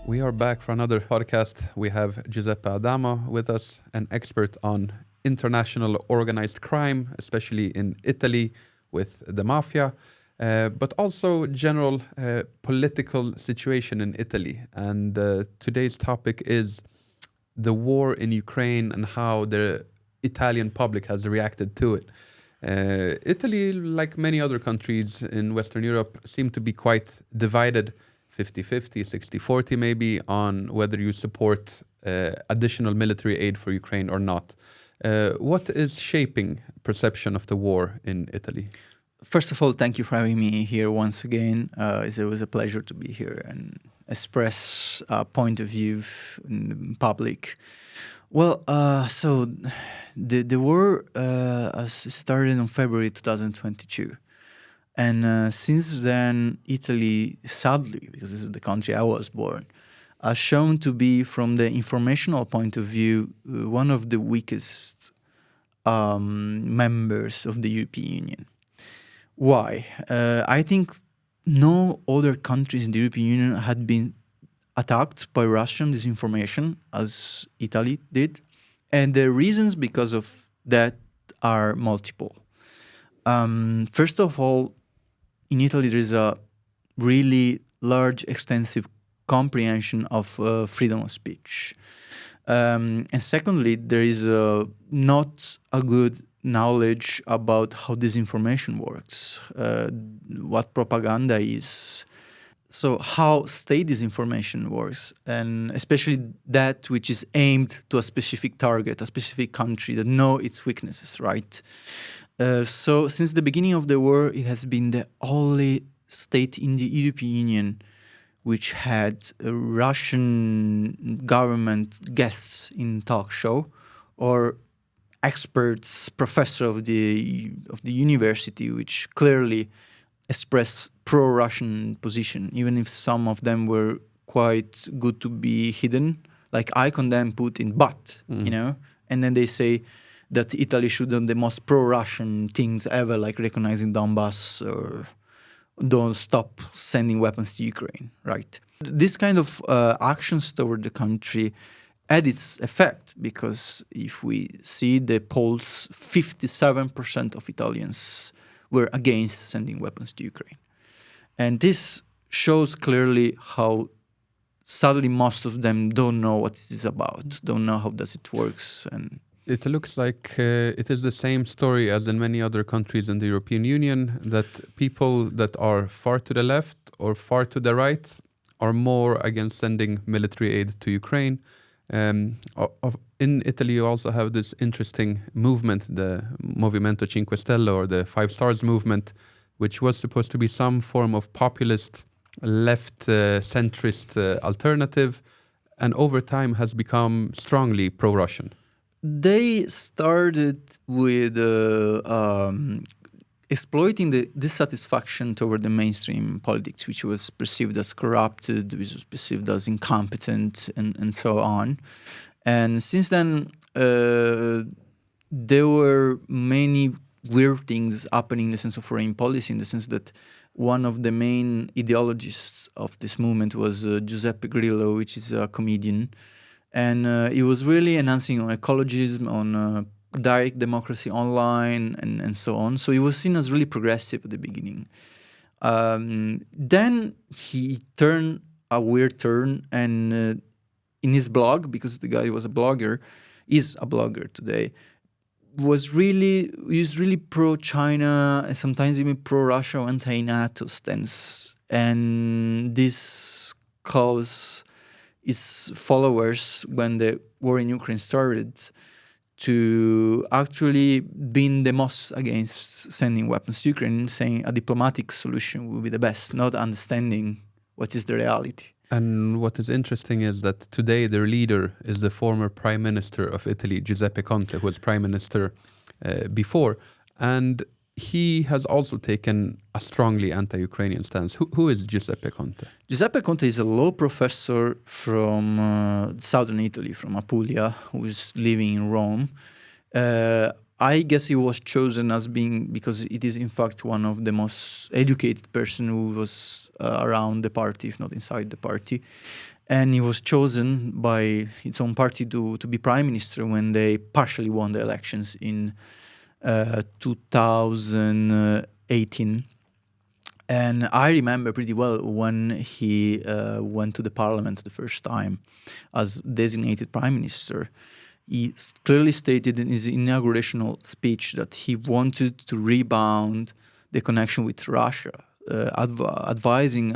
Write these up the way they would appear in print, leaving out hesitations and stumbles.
We are back for another podcast. We have Giuseppe Adamo with us, an expert on international organized crime, especially in Italy with the mafia, but also general political situation in Italy. And today's topic is the war in Ukraine and how the Italian public has reacted to it. Italy, like many other countries in Western Europe, seem to be quite divided 50-50, 60-40 maybe, on whether you support additional military aid for Ukraine or not. What is shaping perception of the war in Italy? First of all, thank you for having me here once again. It was a pleasure to be here and express a point of view in public. Well, so the war started in February 2022. And since then, Italy, sadly, because this is the country I was born, has shown to be, from the informational point of view, one of the weakest members of the European Union. Why? I think no other countries in the European Union had been attacked by Russian disinformation as Italy did. And the reasons because of that are multiple. First of all, in Italy, there is a really large, extensive comprehension of freedom of speech. And secondly, there is not a good knowledge about how disinformation works, what propaganda is, so how state disinformation works, and especially that which is aimed to a specific target, a specific country that know its weaknesses, right? So since the beginning of the war, it has been the only state in the European Union which had Russian government guests in talk show or experts, professor of the university, which clearly express pro-Russian position, even if some of them were quite good to be hidden. Like I condemn Putin, but, you know, and then they say that Italy should do the most pro-Russian things ever, like recognizing Donbass or don't stop sending weapons to Ukraine, right? This kind of actions toward the country had its effect, because if we see the polls, 57% of Italians were against sending weapons to Ukraine. And this shows clearly how sadly most of them don't know what it is about, don't know how does it works. And it looks like it is the same story as in many other countries in the European Union, that people that are far to the left or far to the right are more against sending military aid to Ukraine. In Italy, you also have this interesting movement, the Movimento 5 Stelle, or the Five Stars movement, which was supposed to be some form of populist, left-centrist alternative, and over time has become strongly pro-Russian. They started with exploiting the dissatisfaction toward the mainstream politics, which was perceived as corrupted, which was perceived as incompetent, and so on. And since then, there were many weird things happening in the sense of foreign policy, in the sense that one of the main ideologists of this movement was Giuseppe Grillo, which is a comedian. And he was really enhancing on ecologism, on direct democracy online, and so on. So he was seen as really progressive at the beginning. Then he turned a weird turn, and in his blog, because the guy was a blogger, is a blogger today, was really pro-China and sometimes even pro-Russia or anti-NATO stance. And this caused his followers, when the war in Ukraine started, to actually being the most against sending weapons to Ukraine, saying a diplomatic solution would be the best, not understanding what is the reality. And what is interesting is that today their leader is the former Prime Minister of Italy, Giuseppe Conte, who was Prime Minister before. And he has also taken a strongly anti-Ukrainian stance. Who is Giuseppe Conte? Giuseppe Conte is a law professor from southern Italy, from Apulia, who is living in Rome. I guess he was chosen as being, because it is in fact one of the most educated person who was around the party, if not inside the party. And he was chosen by its own party to be prime minister when they partially won the elections in 2018. And I remember pretty well when he went to the parliament the first time as designated prime minister. He clearly stated in his inaugurational speech that he wanted to rebound the connection with Russia, advising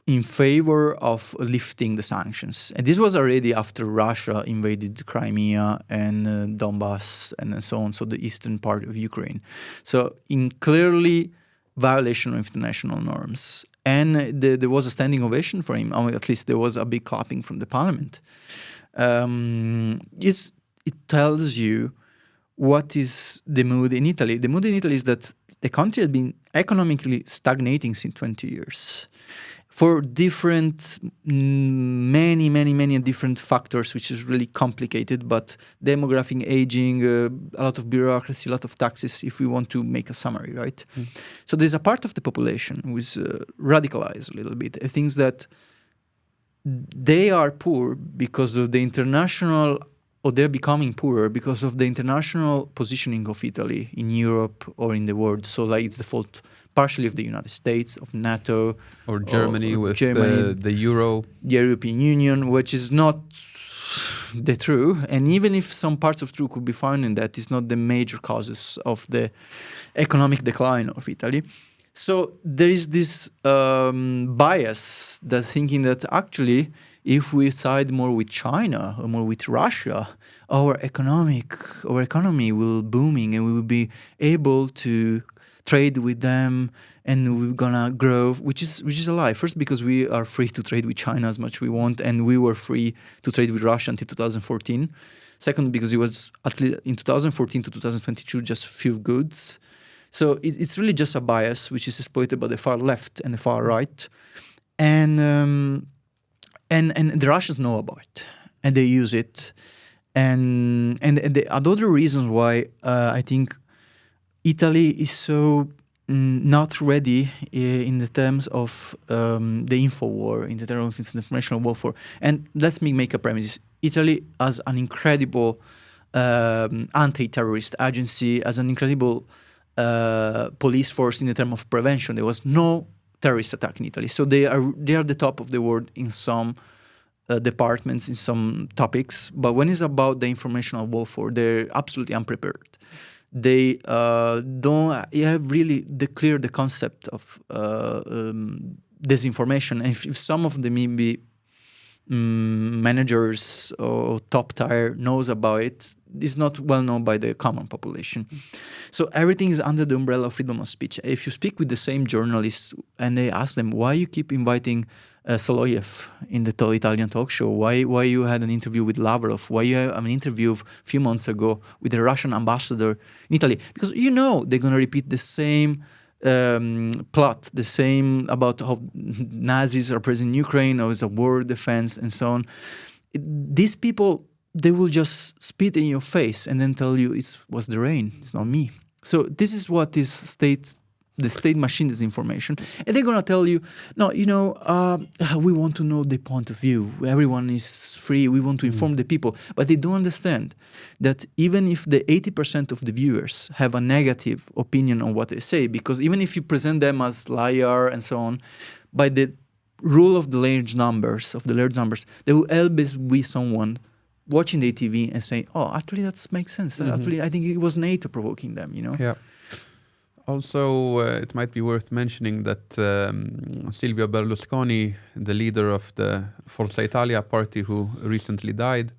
in favor of lifting the sanctions. And this was already after Russia invaded Crimea and Donbass and so on, so the eastern part of Ukraine. So in clearly violation of international norms. And there was a standing ovation for him, or at least there was a big clapping from the parliament. It tells you what is the mood in Italy. The mood in Italy is that the country had been economically stagnating since 20 years. For different, many different factors, which is really complicated, but demographic aging, a lot of bureaucracy, a lot of taxes, if we want to make a summary, right? So there's a part of the population who is radicalized a little bit. It thinks that they are poor because of the international, or they're becoming poorer because of the international positioning of Italy in Europe or in the world. So like it's the fault partially of the United States, of NATO. Or Germany with Germany, the euro. The European Union, which is not the true. And even if some parts of true could be found in that, it's not the major causes of the economic decline of Italy. So there is this bias that thinking that actually if we side more with China or more with Russia, our economy will booming and we will be able to trade with them and we're gonna grow, which is a lie. First, because we are free to trade with China as much we want, and we were free to trade with Russia until 2014. Second, because it was at least in 2014 to 2022 just few goods. So it's really just a bias which is exploited by the far left and the far right, and the Russians know about it and they use it, and the other reasons why I think Italy is so not ready in the terms of the info war, in the terms of informational warfare. And let's make a premise. Italy has an incredible anti-terrorist agency, has an incredible police force in the terms of prevention. There was no terrorist attack in Italy. So they are the top of the world in some departments, in some topics. But when it's about the informational warfare, they're absolutely unprepared. They don't have really clear the concept of disinformation. And if some of the maybe managers or top tier knows about it, it's not well known by the common population. So everything is under the umbrella of freedom of speech. If you speak with the same journalists and they ask them why you keep inviting Soloyev in the Italian talk show, why you had an interview with Lavrov, why you have an interview a few months ago with the Russian ambassador in Italy, because you know they're going to repeat the same plot, the same about how Nazis are present in Ukraine, or it's a war defense and so on. These people, they will just spit in your face and then tell you it was the rain, it's not me. So this is what is the state machine disinformation. And they're going to tell you, no, we want to know the point of view. Everyone is free. We want to inform the people. But they don't understand that even if the 80% of the viewers have a negative opinion on what they say, because even if you present them as liar and so on, by the rule of the large numbers, there will always be someone watching the TV and saying, oh, actually that makes sense. Actually, I think it was NATO provoking them, Yeah. Also, it might be worth mentioning that Silvio Berlusconi, the leader of the Forza Italia party who recently died,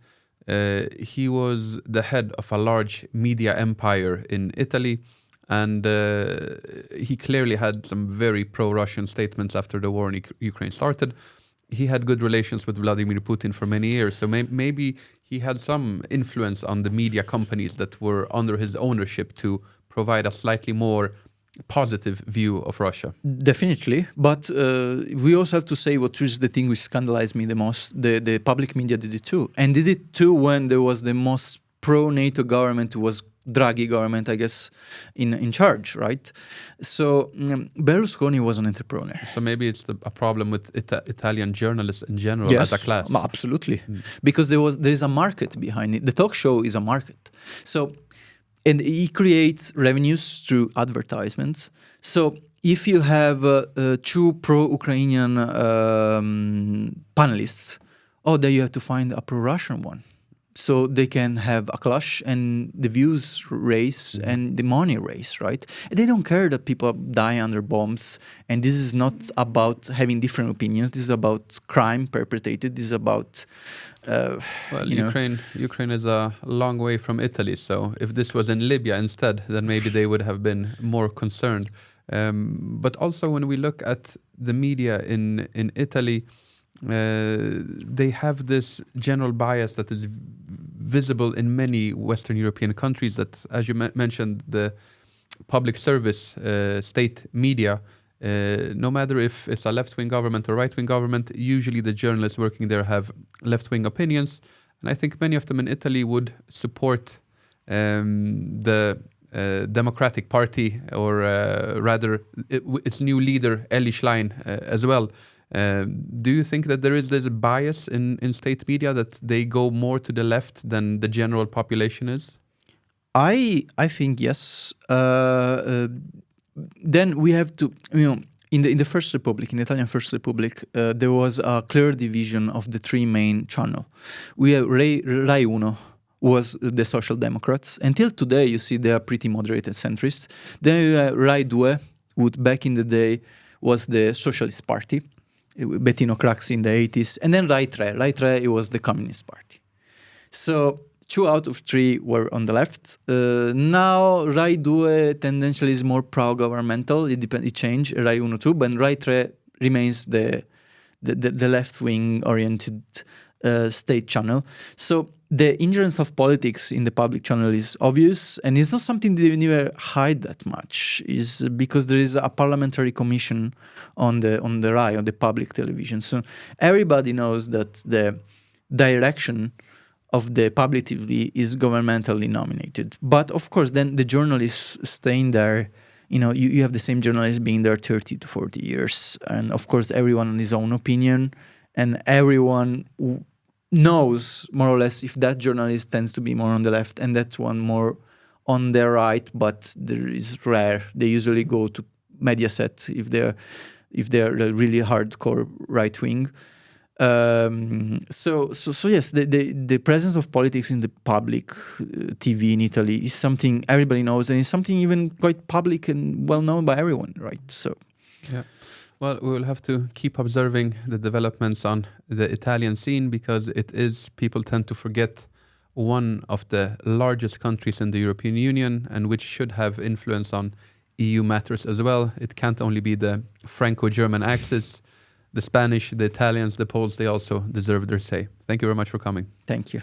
he was the head of a large media empire in Italy, and he clearly had some very pro-Russian statements after the war in Ukraine started. He had good relations with Vladimir Putin for many years, so maybe he had some influence on the media companies that were under his ownership to provide a slightly more positive view of Russia. Definitely. But we also have to say what is the thing which scandalized me the most. The public media did it too. And did it too when there was the most pro-NATO government who was Draghi government, I guess, in charge, right? So Berlusconi was an entrepreneur. So maybe it's a problem with Italian journalists in general as a class. Absolutely, because there is a market behind it. The talk show is a market. So, and he creates revenues through advertisements. So if you have two pro-Ukrainian panelists, then you have to find a pro-Russian one. So they can have a clash and the views race and the money race, right? And they don't care that people die under bombs. And this is not about having different opinions. This is about crime perpetrated. This is about, Ukraine is a long way from Italy. So if this was in Libya instead, then maybe they would have been more concerned. But also when we look at the media in Italy, they have this general bias that is visible in many Western European countries that, as you mentioned, the public service state media, no matter if it's a left-wing government or right-wing government, usually the journalists working there have left-wing opinions. And I think many of them in Italy would support the Democratic Party, or rather its new leader, Eli Schlein, as well. Do you think that there is this bias in state media that they go more to the left than the general population is? I think yes. Then we have to, in the First Republic, in the Italian First Republic, there was a clear division of the three main channels. We have Rai Uno was the Social Democrats. Until today, you see they are pretty moderate and centrist. Then you have Rai Due, who back in the day was the Socialist Party. Bettino Craxi in the 80s, and then Rai Tre. Rai Tre, it was the Communist Party. So 2 out of 3 were on the left. Now Rai Due tendentially is more pro-governmental. It changed, Rai Uno too, but Rai Tre remains the left-wing oriented state channel. So the ingerence of politics in the public channel is obvious, and it's not something they never hide that much. Is because there is a parliamentary commission on the RAI, on the public television. So everybody knows that the direction of the public TV is governmentally nominated. But of course, then the journalists staying there. You have the same journalists being there 30 to 40 years, and of course, everyone on his own opinion, and everyone knows more or less if that journalist tends to be more on the left and that one more on the right, but there is rare. They usually go to Mediaset if they're really hardcore right wing. So yes, the presence of politics in the public TV in Italy is something everybody knows, and it's something even quite public and well known by everyone, right? So yeah. Well, we will have to keep observing the developments on the Italian scene, because people tend to forget, one of the largest countries in the European Union, and which should have influence on EU matters as well. It can't only be the Franco-German axis. The Spanish, the Italians, the Poles, they also deserve their say. Thank you very much for coming. Thank you.